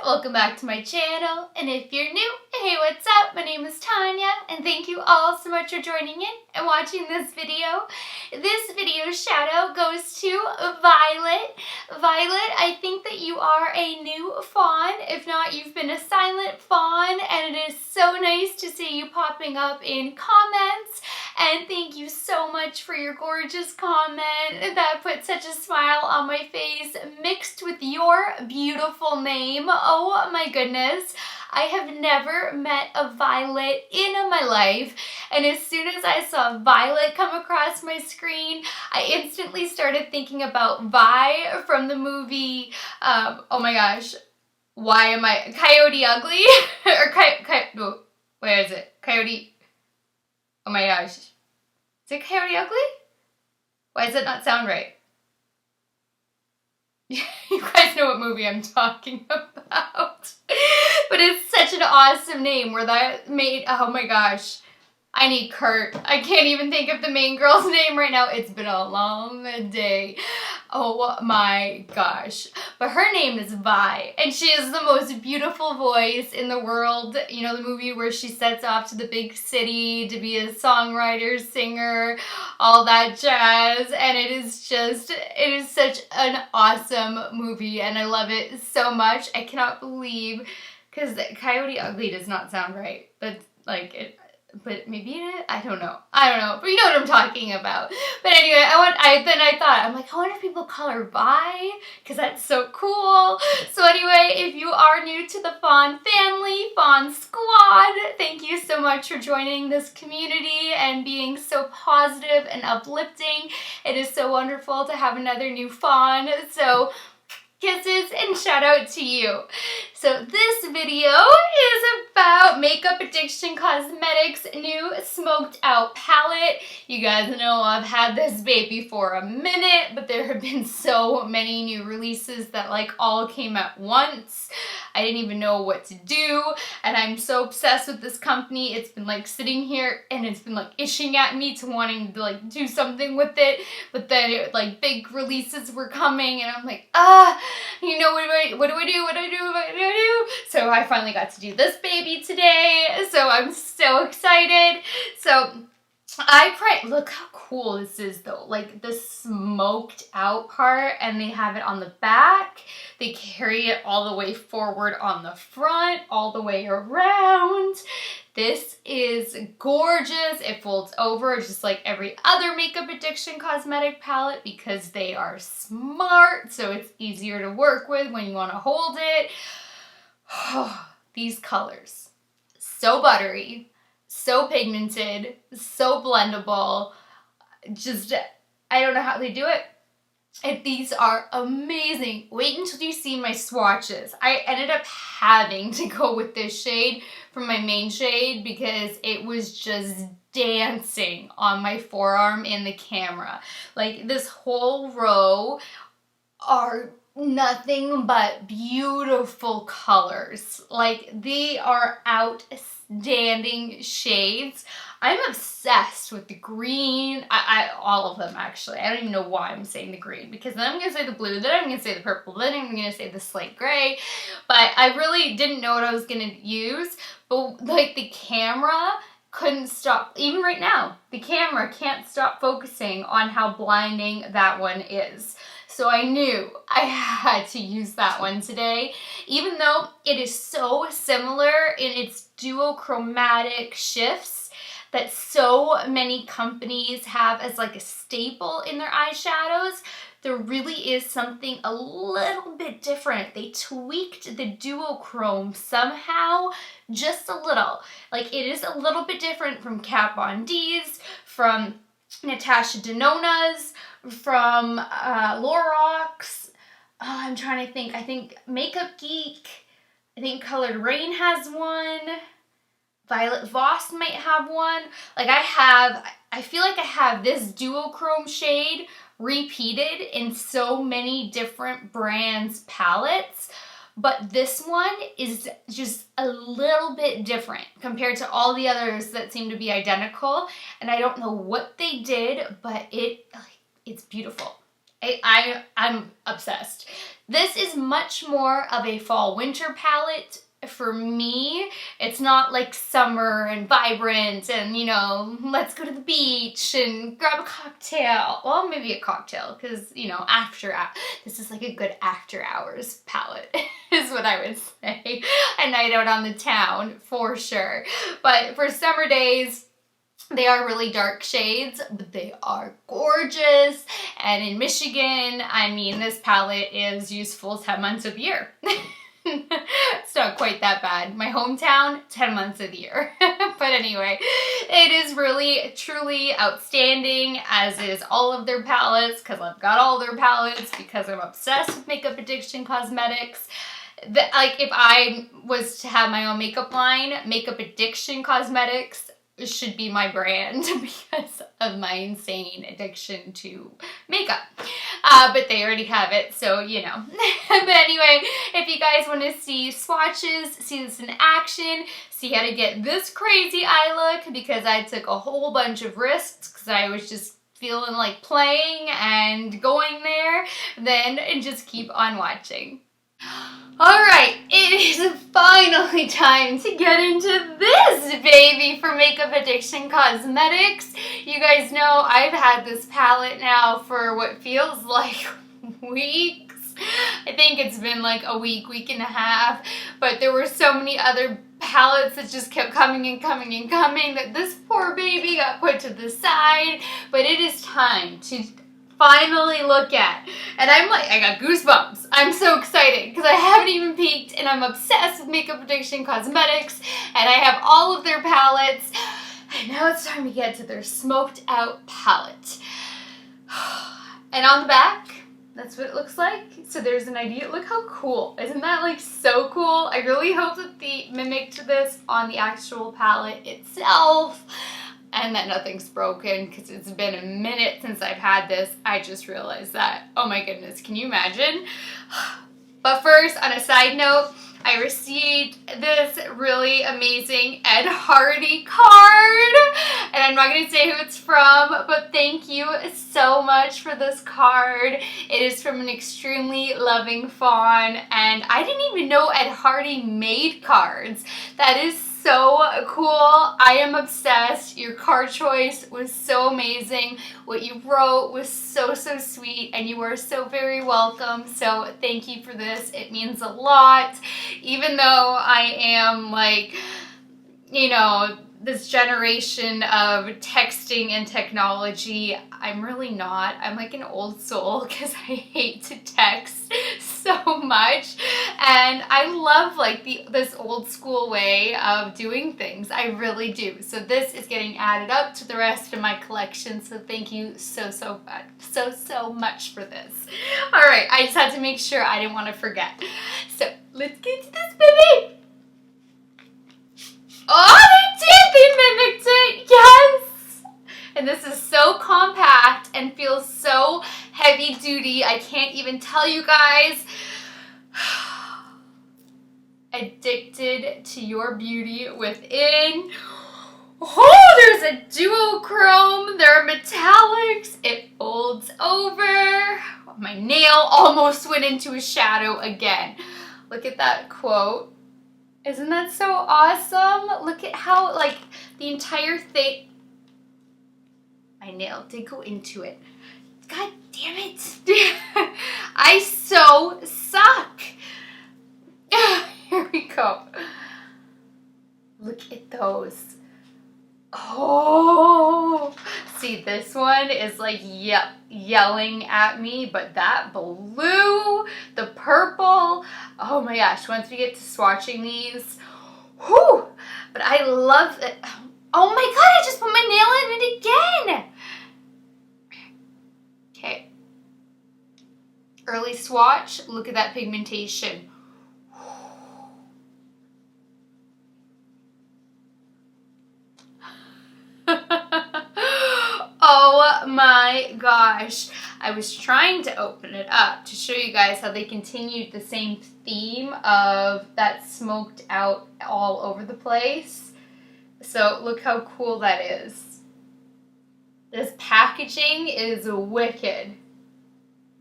welcome back to my channel, and if you're new, hey, what's up? My name is Tanya, and thank you all so much for joining in and watching this video. This video shout out goes to Violet. Violet, I think that you are a new fawn. If not, you've been a silent fawn, and it is so nice to see you popping up in comments, and thank you so much for your gorgeous comment. That put such a smile on my face, mixed with your beautiful name. Oh my goodness. I have never met a Violet in my life, and as soon as I saw Violet come across my screen, I instantly started thinking about Vi from the movie, oh my gosh, Coyote Ugly? Or where is it? Coyote, oh my gosh. Is it Coyote Ugly? Why does it not sound right? You guys know what movie I'm talking about. But it's such an awesome name where that made, oh my gosh. I need Kurt. I can't even think of the main girl's name right now. It's been a long day. Oh my gosh. But her name is Vi, and she has the most beautiful voice in the world. You know, the movie where she sets off to the big city to be a songwriter, singer, all that jazz. And it is such an awesome movie, and I love it so much. I cannot believe, because Coyote Ugly does not sound right, but like it. But maybe it is? I don't know, but you know what I'm talking about. But anyway, I'm like, I wonder if people call her Vi, because that's so cool. So anyway, if you are new to the Fawn family, Fawn Squad, thank you so much for joining this community and being so positive and uplifting. It is so wonderful to have another new Fawn. So kisses and shout out to you. So this video is about Makeup Addiction Cosmetics' new smoked out palette. You guys know I've had this baby for a minute, but there have been so many new releases that like all came at once. I didn't even know what to do, and I'm so obsessed with this company. It's been like sitting here and it's been like itching at me to wanting to like do something with it, but then like big releases were coming and I'm like, you know, what do I do? So I finally got to do this baby today, so I'm so excited. So look how cool this is though, like the smoked out part, and they have it on the back. They carry it all the way forward on the front, all the way around. This is gorgeous. It folds over just like every other Makeup Addiction cosmetic palette because they are smart, so it's easier to work with when you want to hold it. These colors, so buttery, so pigmented, so blendable. Just, I don't know how they do it. And these are amazing. Wait until you see my swatches. I ended up having to go with this shade from my main shade because it was just dancing on my forearm in the camera. Like this whole row are nothing but beautiful colors. Like they are outstanding shades. I'm obsessed with the green. All of them actually. I don't even know why I'm saying the green, because then I'm going to say the blue, then I'm going to say the purple, then I'm going to say the slate gray. But I really didn't know what I was going to use. But like the camera couldn't stop. Even right now, the camera can't stop focusing on how blinding that one is. So I knew I had to use that one today, even though it is so similar in its duochromatic shifts that so many companies have as like a staple in their eyeshadows. There really is something a little bit different. They tweaked the duochrome somehow, just a little. Like it is a little bit different from Kat Von D's, from Natasha Denona's, from Lorax. I'm trying to think. I think Makeup Geek. I think Colored Rain has one. Violet Voss might have one. Like I feel like I have this duochrome shade repeated in so many different brands' palettes. But this one is just a little bit different compared to all the others that seem to be identical. And I don't know what they did, but it's beautiful. I'm obsessed. This is much more of a fall-winter palette. For me, it's not like summer and vibrant and, you know, let's go to the beach and grab a cocktail. Well, maybe a cocktail because, you know, this is like a good after hours palette is what I would say. A night out on the town for sure. But for summer days, they are really dark shades, but they are gorgeous. And in Michigan, I mean, this palette is useful 10 months of the year. It's not quite that bad. My hometown, 10 months of the year. But anyway, it is really, truly outstanding, as is all of their palettes, because I've got all their palettes, because I'm obsessed with Makeup Addiction Cosmetics. Like, if I was to have my own makeup line, Makeup Addiction Cosmetics should be my brand because of my insane addiction to makeup. But they already have it, so you know. But anyway, if you guys want to see swatches, see this in action, see how to get this crazy eye look, because I took a whole bunch of risks because I was just feeling like playing and going there, then just keep on watching. Alright, it is finally time to get into this baby for Makeup Addiction Cosmetics. You guys know I've had this palette now for what feels like weeks. I think it's been like a week and a half, but there were so many other palettes that just kept coming and coming and coming that this poor baby got put to the side. But it is time to finally look at, and I'm like, I got goosebumps. I'm so excited because I haven't even peeked, and I'm obsessed with Makeup Addiction Cosmetics, and I have all of their palettes, and now it's time to get to their smoked out palette. And on the back, that's what it looks like. So there's an idea. Look how cool. Isn't that like so cool? I really hope that they mimicked this on the actual palette itself, and that nothing's broken, because it's been a minute since I've had this. I just realized that. Oh my goodness, can you imagine? But first, on a side note, I received this really amazing Ed Hardy card, and I'm not going to say who it's from, but thank you so much for this card. It is from an extremely loving fawn, and I didn't even know Ed Hardy made cards. That is so cool. I am obsessed. Your card choice was so amazing. What you wrote was so sweet, and you are so very welcome. So thank you for this. It means a lot. Even though I am like, you know, this generation of texting and technology, I'm really not. I'm like an old soul because I hate to text so much, and I love like this old school way of doing things. I really do. So this is getting added up to the rest of my collection, so thank you so much for this. All right, I just had to make sure I didn't want to forget. So let's get to this baby. Oh, they did! They mimicked it! Yes! And this is so compact and feels so heavy duty. I can't even tell you guys. Addicted to your beauty within. Oh, there's a duochrome. There are metallics. It folds over. My nail almost went into a shadow again. Look at that quote. Isn't that so awesome? Look at how, like, the entire thing... My nail did go into it. God damn it. I so suck. Here we go. Look at those. Oh. See, this one is like yelling at me, but that blue, the purple, oh my gosh, once we get to swatching these, whew, but I love it. Oh my god, I just put my nail in it again. Okay. Early swatch, look at that pigmentation. Oh my gosh. I was trying to open it up to show you guys how they continued the same theme of that smoked out all over the place. So look how cool that is. This packaging is wicked.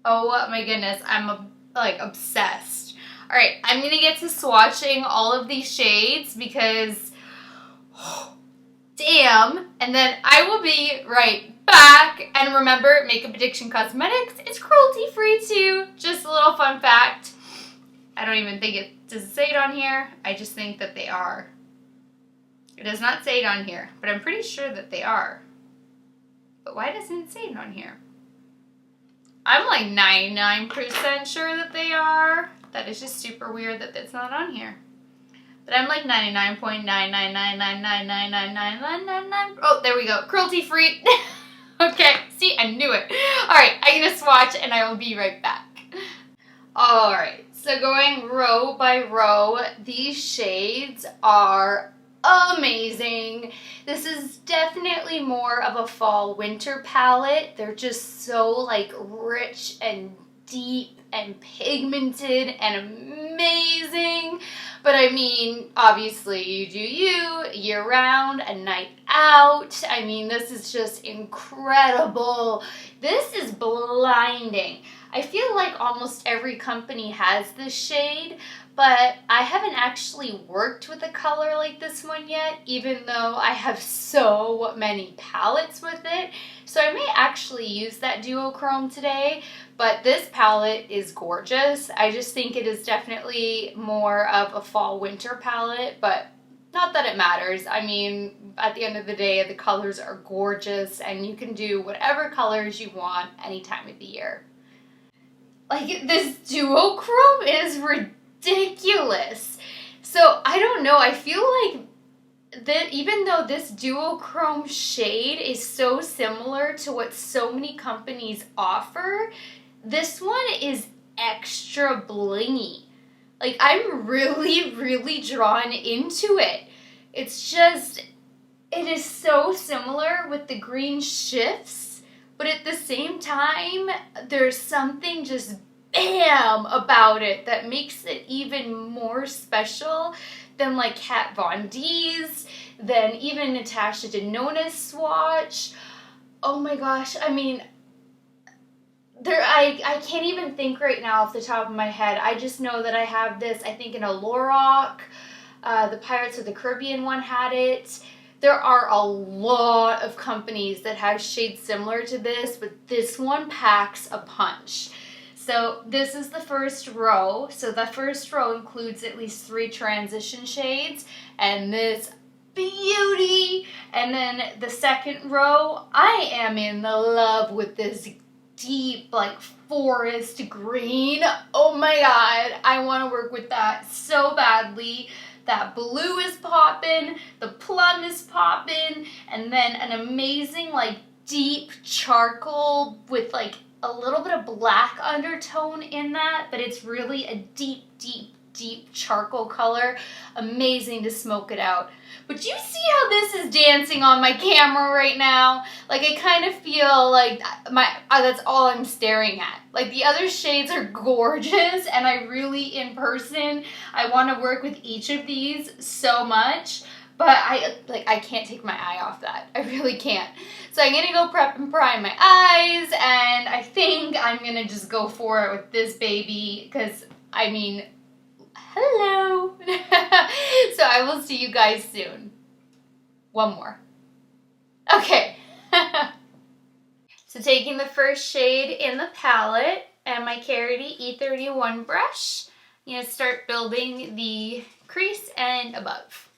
Oh my goodness, I'm like obsessed. All right, I'm gonna get to swatching all of these shades because damn, and then I will be right back. And remember, Makeup Addiction Cosmetics is cruelty free too. Just a little fun fact. I don't even think it does it say it on here. I just think that they are. It does not say it on here, but I'm pretty sure that they are. But why doesn't it say it on here? I'm like 99% sure that they are. That is just super weird that it's not on here. But I'm like 99.99999999999. Oh, there we go. Cruelty free. Okay, see, I knew it. All right, I'm gonna swatch and I will be right back. All right, so going row by row, these shades are amazing. This is definitely more of a fall winter palette. They're just so like rich and deep and pigmented and amazing. But I mean, obviously you do you, year round, a night out. I mean, this is just incredible. This is blinding. I feel like almost every company has this shade, but I haven't actually worked with a color like this one yet, even though I have so many palettes with it. So I may actually use that duochrome today, but this palette is gorgeous. I just think it is definitely more of a fall winter palette, but not that it matters. I mean, at the end of the day, the colors are gorgeous and you can do whatever colors you want any time of the year. Like, this duochrome is ridiculous. So, I don't know, I feel like that even though this duochrome shade is so similar to what so many companies offer, this one is extra blingy. Like, I'm really, really drawn into it. It's just, it is so similar with the green shifts. But at the same time, there's something just bam about it that makes it even more special than like Kat Von D's, than even Natasha Denona's swatch. Oh my gosh, I mean, I can't even think right now off the top of my head. I just know that I have this, I think in a Lorac. The Pirates of the Caribbean one had it. There are a lot of companies that have shades similar to this, but this one packs a punch. So this is the first row. So the first row includes at least 3 transition shades and this beauty. And then the second row, I am in the love with this deep like forest green. Oh my god, I want to work with that so badly. That blue is popping, the plum is popping, and then an amazing like deep charcoal with like a little bit of black undertone in that, but it's really a deep, deep, deep charcoal color. Amazing to smoke it out. But you see how this is dancing on my camera right now? Like, I kind of feel like that's all I'm staring at. Like, the other shades are gorgeous, and I really, in person, I want to work with each of these so much, but I can't take my eye off that. I really can't. So I'm gonna go prep and prime my eyes, and I think I'm gonna just go for it with this baby, because, I mean, hello. So I will see you guys soon. One more. Okay. So taking the first shade in the palette and my Carity E31 brush, I'm going to start building the crease and above.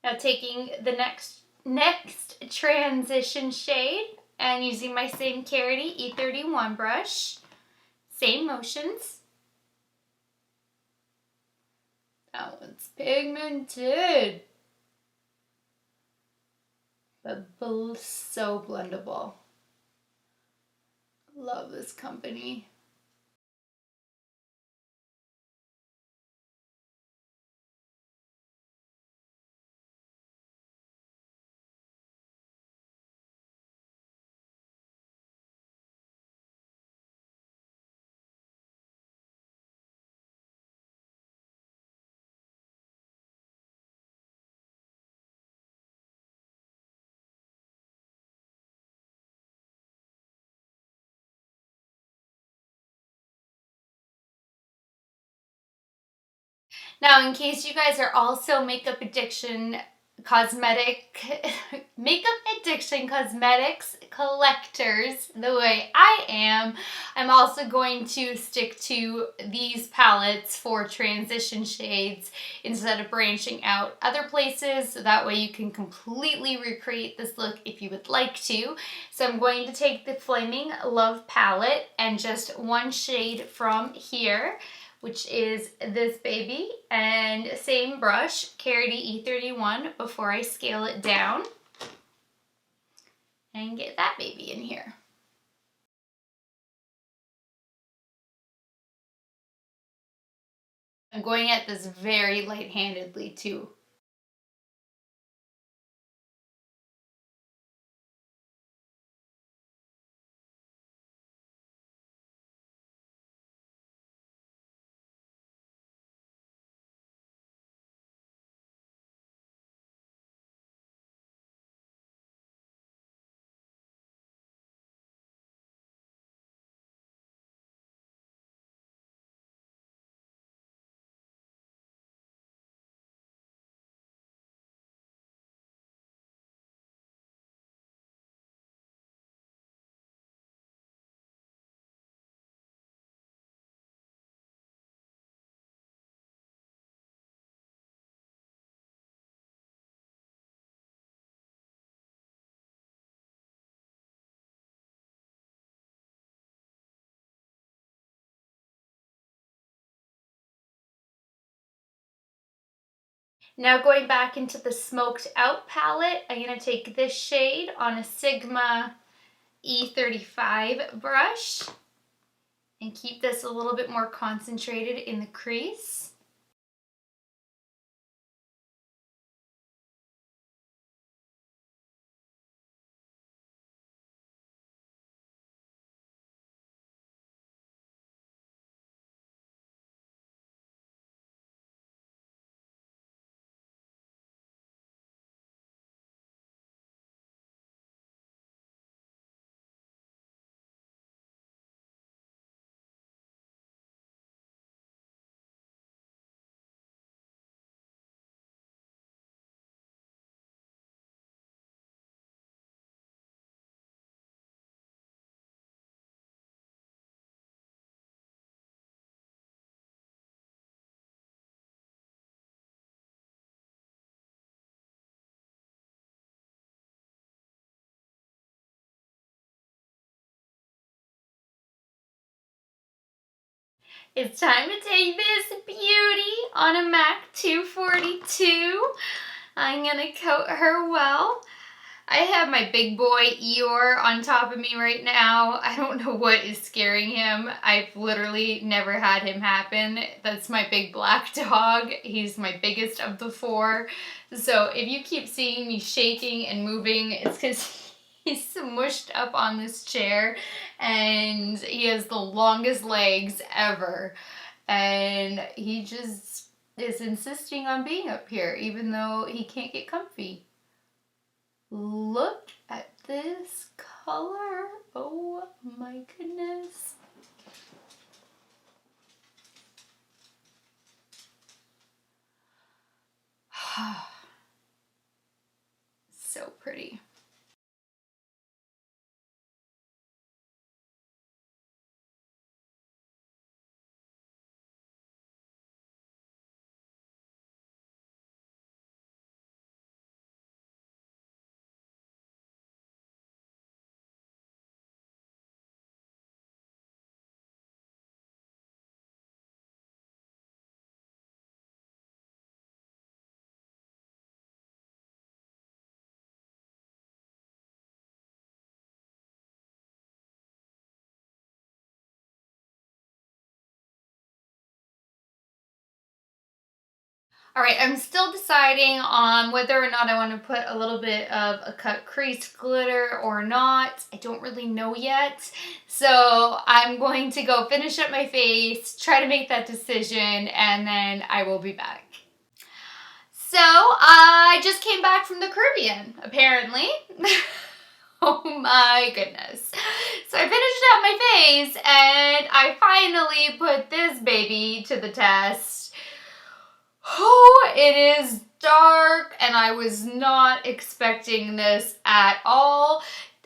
Now taking the next transition shade and using my same Carity E31 brush, same motions. That one's pigmented, but so blendable. Love this company. Now, in case you guys are also makeup addiction cosmetics collectors the way I am, I'm also going to stick to these palettes for transition shades instead of branching out other places, so that way you can completely recreate this look if you would like to. So I'm going to take the Flaming Love palette and just one shade from here, which is this baby, and same brush, Carity E31, before I scale it down, and get that baby in here. I'm going at this very light-handedly too. Now going back into the Smoked Out palette, I'm going to take this shade on a Sigma E35 brush and keep this a little bit more concentrated in the crease. It's time to take this beauty on a MAC 242. I'm gonna coat her well. I have my big boy Eeyore on top of me right now. I don't know what is scaring him. I've literally never had him happen. That's my big black dog. He's my biggest of the four. So if you keep seeing me shaking and moving, it's because he's smushed up on this chair and he has the longest legs ever. And he just is insisting on being up here even though he can't get comfy. Look at this color. Oh my goodness. So pretty. All right, I'm still deciding on whether or not I want to put a little bit of a cut crease glitter or not. I don't really know yet. So I'm going to go finish up my face, try to make that decision, and then I will be back. So I just came back from the Caribbean, apparently. Oh my goodness. So I finished up my face and I finally put this baby to the test. Oh, it is dark and I was not expecting this at all.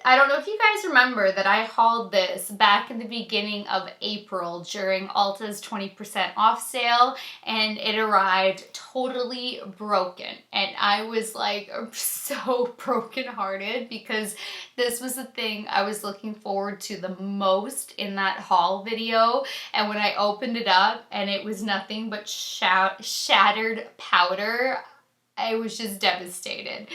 I don't know if you guys remember that I hauled this back in the beginning of April during Ulta's 20% off sale, and it arrived totally broken. And I was like so brokenhearted because this was the thing I was looking forward to the most in that haul video. And when I opened it up and it was nothing but shattered powder, I was just devastated.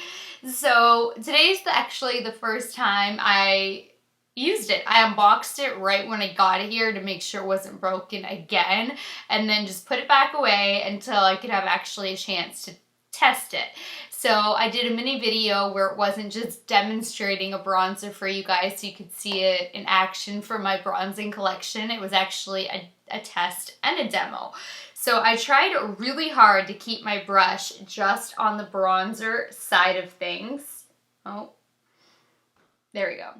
So today's actually the first time I used it. I unboxed it right when I got it here to make sure it wasn't broken again, and then just put it back away until I could have actually a chance to test it. So I did a mini video where it wasn't just demonstrating a bronzer for you guys so you could see it in action for my bronzing collection. It was actually a test and a demo. So I tried really hard to keep my brush just on the bronzer side of things. Oh, there we go.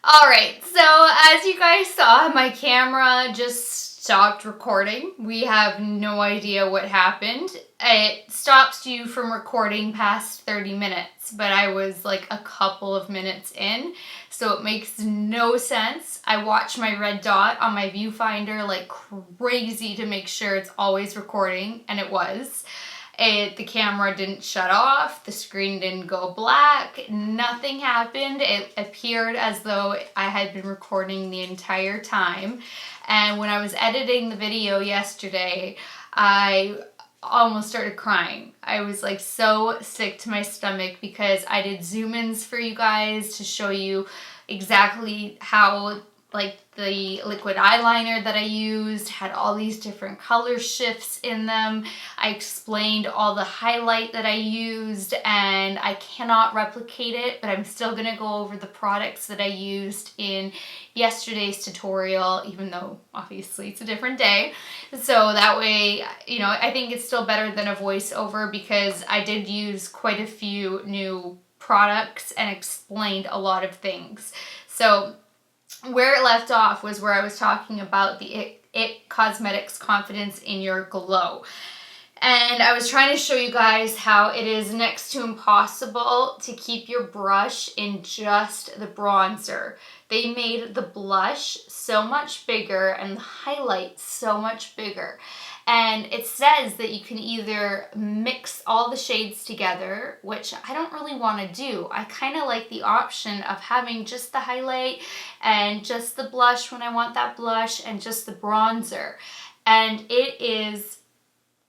All right, so as you guys saw, my camera just stopped recording. We have no idea what happened. It stops you from recording past 30 minutes, but I was like a couple of minutes in, so it makes no sense. I watch my red dot on my viewfinder like crazy to make sure it's always recording, and it was. The camera didn't shut off, the screen didn't go black, nothing happened. It appeared as though I had been recording the entire time. And when I was editing the video yesterday, I almost started crying. I was like so sick to my stomach because I did zoom-ins for you guys to show you exactly how like the liquid eyeliner that I used had all these different color shifts in them. I explained all the highlight that I used, and I cannot replicate it, but I'm still gonna go over the products that I used in yesterday's tutorial, even though obviously it's a different day. So that way, you know, I think it's still better than a voiceover because I did use quite a few new products and explained a lot of things. So where it left off was where I was talking about the IT Cosmetics Confidence in Your Glow. And I was trying to show you guys how it is next to impossible to keep your brush in just the bronzer. They made the blush so much bigger and the highlight so much bigger. And it says that you can either mix all the shades together, which I don't really want to do. I kind of like the option of having just the highlight and just the blush when I want that blush and just the bronzer. And it is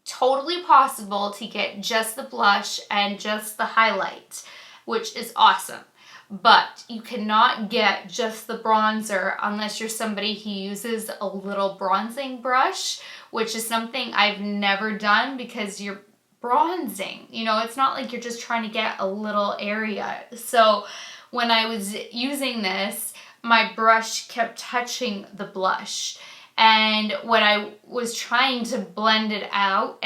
totally possible to get just the blush and just the highlight, which is awesome. But you cannot get just the bronzer unless you're somebody who uses a little bronzing brush, which is something I've never done because you're bronzing. You know, it's not like you're just trying to get a little area. So when I was using this, my brush kept touching the blush. And when I was trying to blend it out,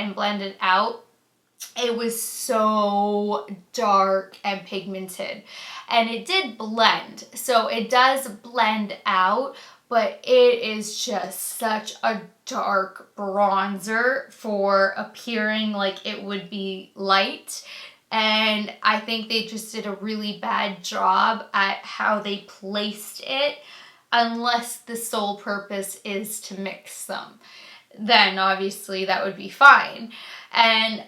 it was so dark and pigmented. And it did blend, so it does blend out, but it is just such a dark bronzer for appearing like it would be light. And I think they just did a really bad job at how they placed it, unless the sole purpose is to mix them. Then obviously that would be fine. And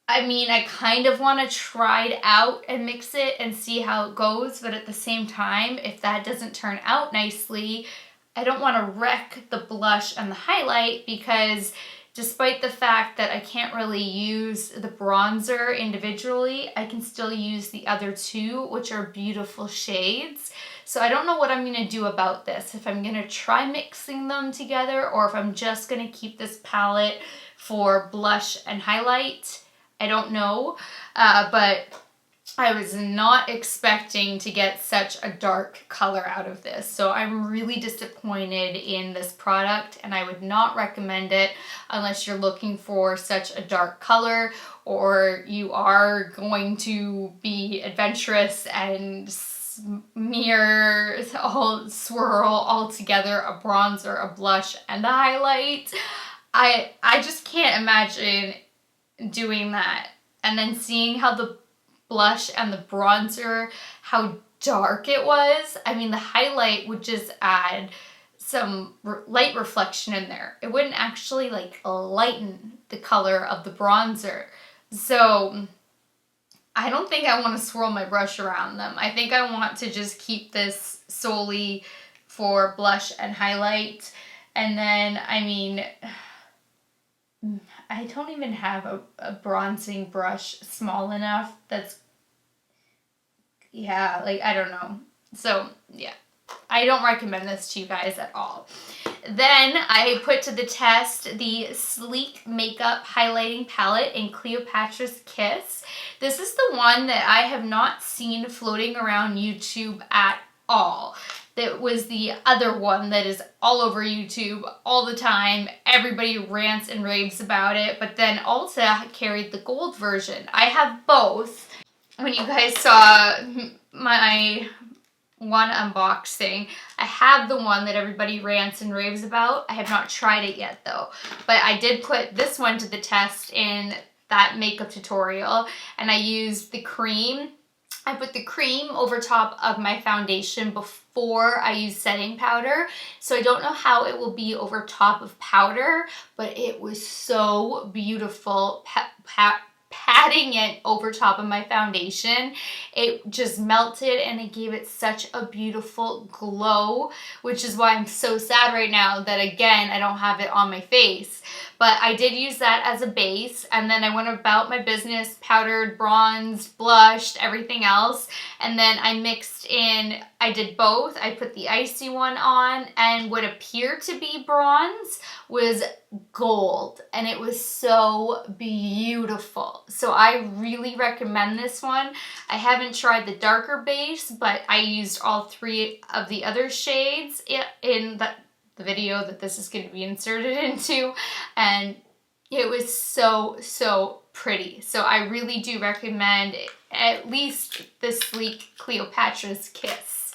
I mean, I kind of want to try it out and mix it and see how it goes, but at the same time, if that doesn't turn out nicely, I don't want to wreck the blush and the highlight because Despite the fact that I can't really use the bronzer individually, I can still use the other two, which are beautiful shades. So I don't know what I'm going to do about this. If I'm going to try mixing them together or if I'm just going to keep this palette for blush and highlight. I don't know, but I was not expecting to get such a dark color out of this. So I'm really disappointed in this product, and I would not recommend it unless you're looking for such a dark color or you are going to be adventurous and swirl all together a bronzer, a blush, and a highlight. I just can't imagine doing that. And then seeing how the blush and the bronzer, how dark it was. I mean, the highlight would just add some light reflection in there. It wouldn't actually like lighten the color of the bronzer. So I don't think I want to swirl my brush around them. I think I want to just keep this solely for blush and highlight. And then, I mean, I don't even have a bronzing brush small enough that's, yeah, like, I don't know. So, yeah, I don't recommend this to you guys at all. Then I put to the test the Sleek Makeup Highlighting Palette in Cleopatra's Kiss. This is the one that I have not seen floating around YouTube at all. That was the other one that is all over YouTube all the time. Everybody rants and raves about it, but then Ulta carried the gold version. I have both. When you guys saw my one unboxing, I have the one that everybody rants and raves about. I have not tried it yet though, but I did put this one to the test in that makeup tutorial, and I used the cream. I put the cream over top of my foundation before I use setting powder. So I don't know how it will be over top of powder, but it was so beautiful patting it over top of my foundation. It just melted and it gave it such a beautiful glow, which is why I'm so sad right now that again I don't have it on my face. But I did use that as a base, and then I went about my business, powdered, bronzed, blushed, everything else, and then I mixed in, I did both. I put the icy one on, and what appeared to be bronze was gold, and it was so beautiful. So I really recommend this one. I haven't tried the darker base, but I used all three of the other shades in the video that this is going to be inserted into, and it was so pretty. So I really do recommend at least the Sleek Cleopatra's Kiss.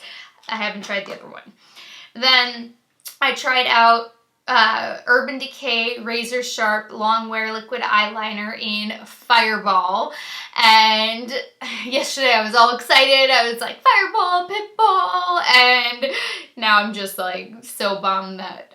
I haven't tried the other one. Then I tried out Urban Decay Razor Sharp Longwear Liquid Eyeliner in Fireball, and yesterday I was all excited. I was like, Fireball, Pitbull, and now I'm just like so bummed that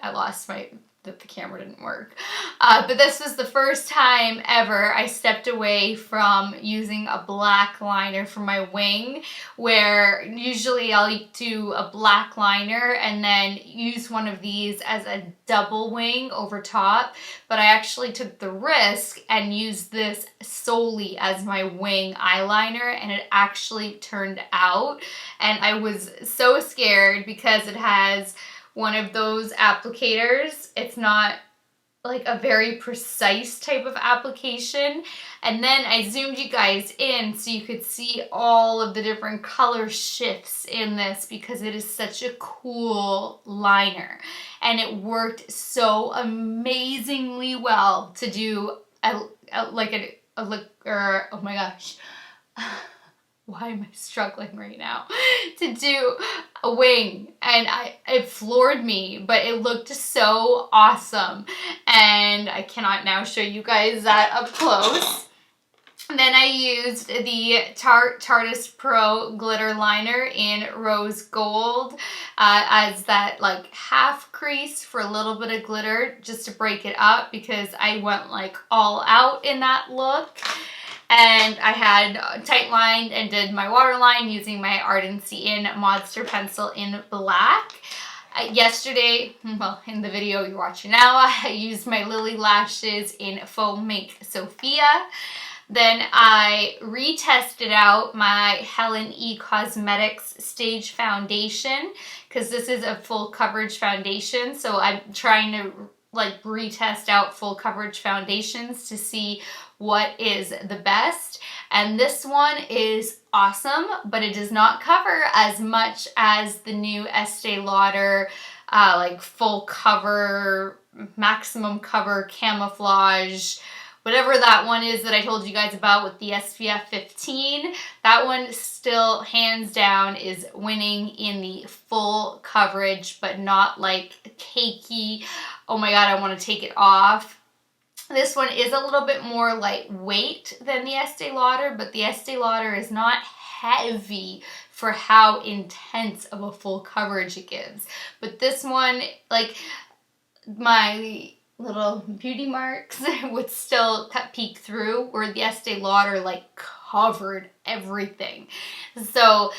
that the camera didn't work. But this was the first time ever I stepped away from using a black liner for my wing, where usually I'll do a black liner and then use one of these as a double wing over top. But I actually took the risk and used this solely as my wing eyeliner, and it actually turned out. And I was so scared because it has one of those applicators. It's not like a very precise type of application. And then I zoomed you guys in so you could see all of the different color shifts in this, because it is such a cool liner. And it worked so amazingly well to do oh my gosh. Why am I struggling right now? To do a wing, and it floored me, but it looked so awesome, and I cannot now show you guys that up close. And then I used the Tarteist Pro Glitter Liner in Rose Gold as that like half crease for a little bit of glitter just to break it up, because I went like all out in that look. And I had tight lined and did my waterline using my Ardency in Modster pencil in black. Yesterday, well, in the video you're watching now, I used my Lily lashes in Faux Make Sophia. Then I retested out my Helen E Cosmetics Stage Foundation because this is a full coverage foundation. So I'm trying to like retest out full coverage foundations to see what is the best. And this one is awesome, but it does not cover as much as the new Estee Lauder like full cover, maximum cover, camouflage, whatever that one is that I told you guys about with the SPF 15. That one still hands down is winning in the full coverage, but not like cakey, oh my god, I want to take it off. This one is a little bit more lightweight than the Estee Lauder, but the Estee Lauder is not heavy for how intense of a full coverage it gives. But this one, like, my little beauty marks would still peek through, where the Estee Lauder like covered everything. So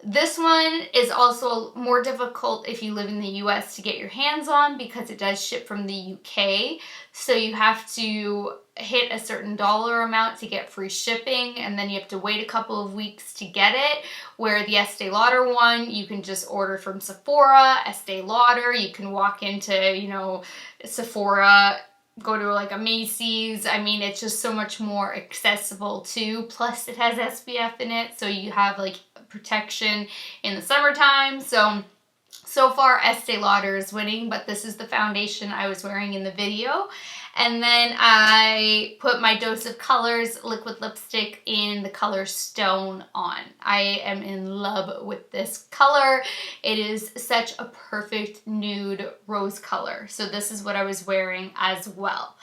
this one is also more difficult if you live in the US to get your hands on because it does ship from the UK. So you have to hit a certain dollar amount to get free shipping, and then you have to wait a couple of weeks to get it. Where the Estee Lauder one, you can just order from Sephora, Estee Lauder, you can walk into, you know, Sephora, go to like a Macy's. I mean, it's just so much more accessible too. Plus it has SPF in it, so you have like protection in the summertime. So far Estee Lauder is winning, but this is the foundation I was wearing in the video. And then I put my Dose of Colors liquid lipstick in the color Stone on. I am in love with this color. It is such a perfect nude rose color. So this is what I was wearing as well.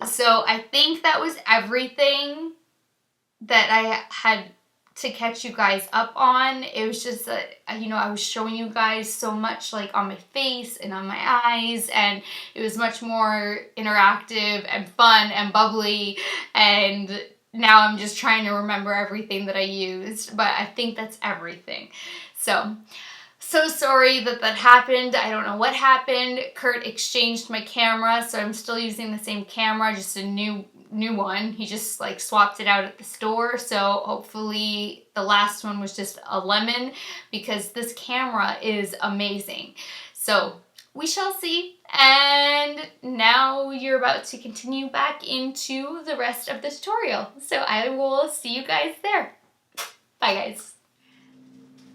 So I think that was everything that I had to catch you guys up on. It was just that, you know, I was showing you guys so much like on my face and on my eyes, and it was much more interactive and fun and bubbly, and now I'm just trying to remember everything that I used, but I think that's everything. So sorry that happened. I don't know what happened. Kurt exchanged my camera, so I'm still using the same camera, just a new one. He just like swapped it out at the store, so hopefully the last one was just a lemon, because this camera is amazing. So we shall see. And now you're about to continue back into the rest of the tutorial, so I will see you guys there. Bye guys.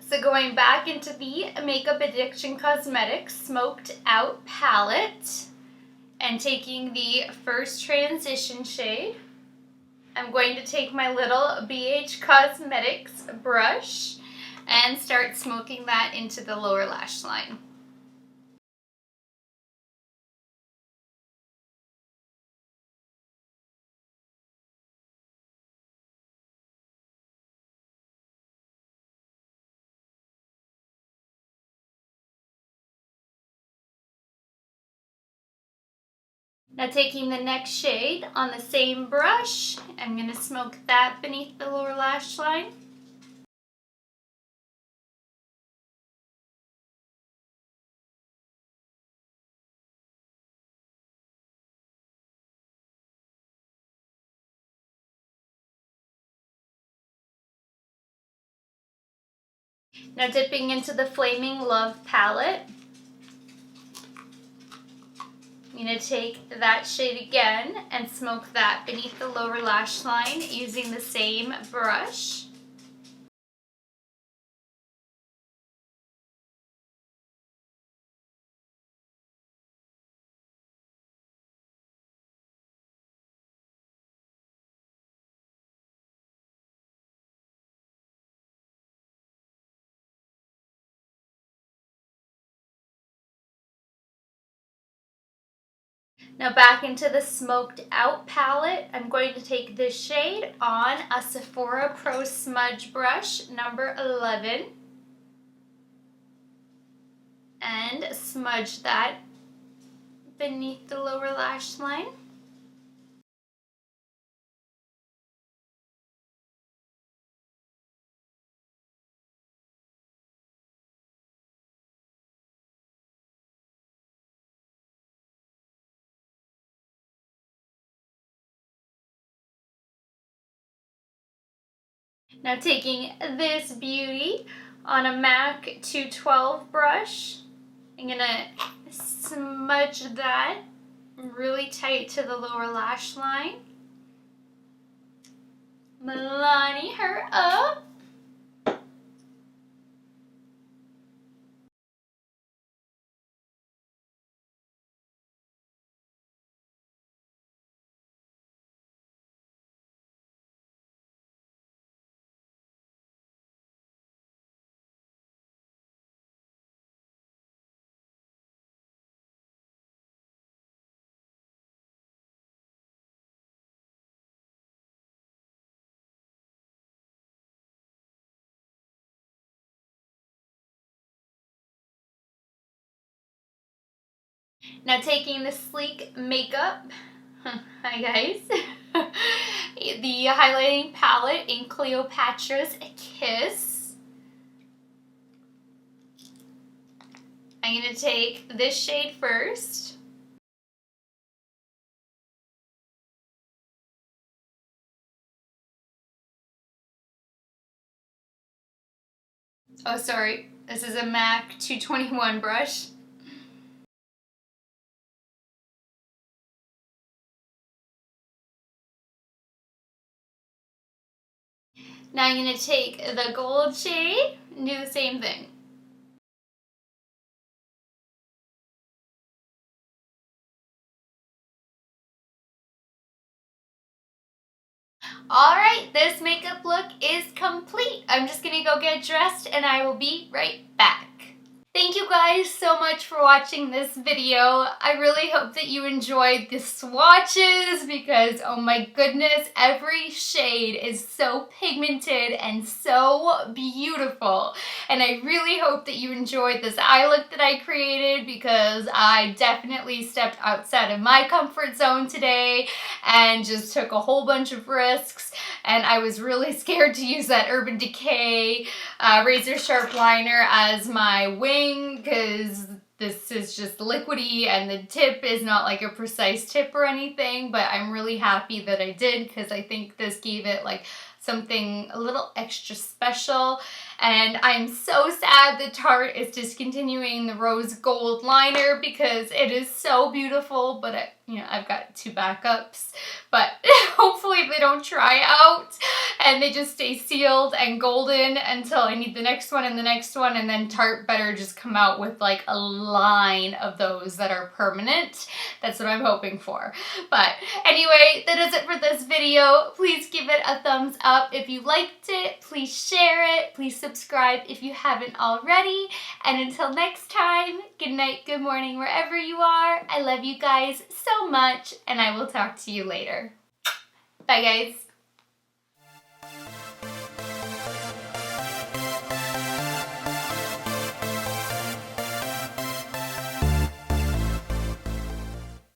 So going back into the Makeup Addiction Cosmetics Smoked Out palette, and taking the first transition shade, I'm going to take my little BH Cosmetics brush and start smoking that into the lower lash line. Now taking the next shade on the same brush, I'm going to smoke that beneath the lower lash line. Now dipping into the Flaming Love palette, I'm going to take that shade again and smoke that beneath the lower lash line using the same brush. Now back into the Smoked Out palette, I'm going to take this shade on a Sephora Pro Smudge Brush number 11 and smudge that beneath the lower lash line. Now taking this beauty on a MAC 212 brush, I'm gonna smudge that really tight to the lower lash line. Milani her up. Now taking the Sleek Makeup, hi guys, the highlighting palette in Cleopatra's Kiss. I'm going to take this shade first. Oh, sorry, this is a MAC 221 brush. Now I'm going to take the gold shade and do the same thing. Alright, this makeup look is complete. I'm just going to go get dressed and I will be right back. Thank you guys so much for watching this video. I really hope that you enjoyed the swatches because, oh my goodness, every shade is so pigmented and so beautiful. And I really hope that you enjoyed this eye look that I created because I definitely stepped outside of my comfort zone today and just took a whole bunch of risks. And I was really scared to use that Urban Decay razor sharp liner as my wing because this is just liquidy and the tip is not like a precise tip or anything, but I'm really happy that I did because I think this gave it like something a little extra special. And I'm so sad that Tarte is discontinuing the rose gold liner because it is so beautiful, but I've got two backups, but hopefully they don't try out and they just stay sealed and golden until I need the next one and the next one, and then Tarte better just come out with like a line of those that are permanent. That's what I'm hoping for. But anyway, that is it for this video. Please give it a thumbs up if you liked it. Please share it. Please subscribe if you haven't already. And until next time, good night, good morning, wherever you are. I love you guys so much, and I will talk to you later. Bye, guys.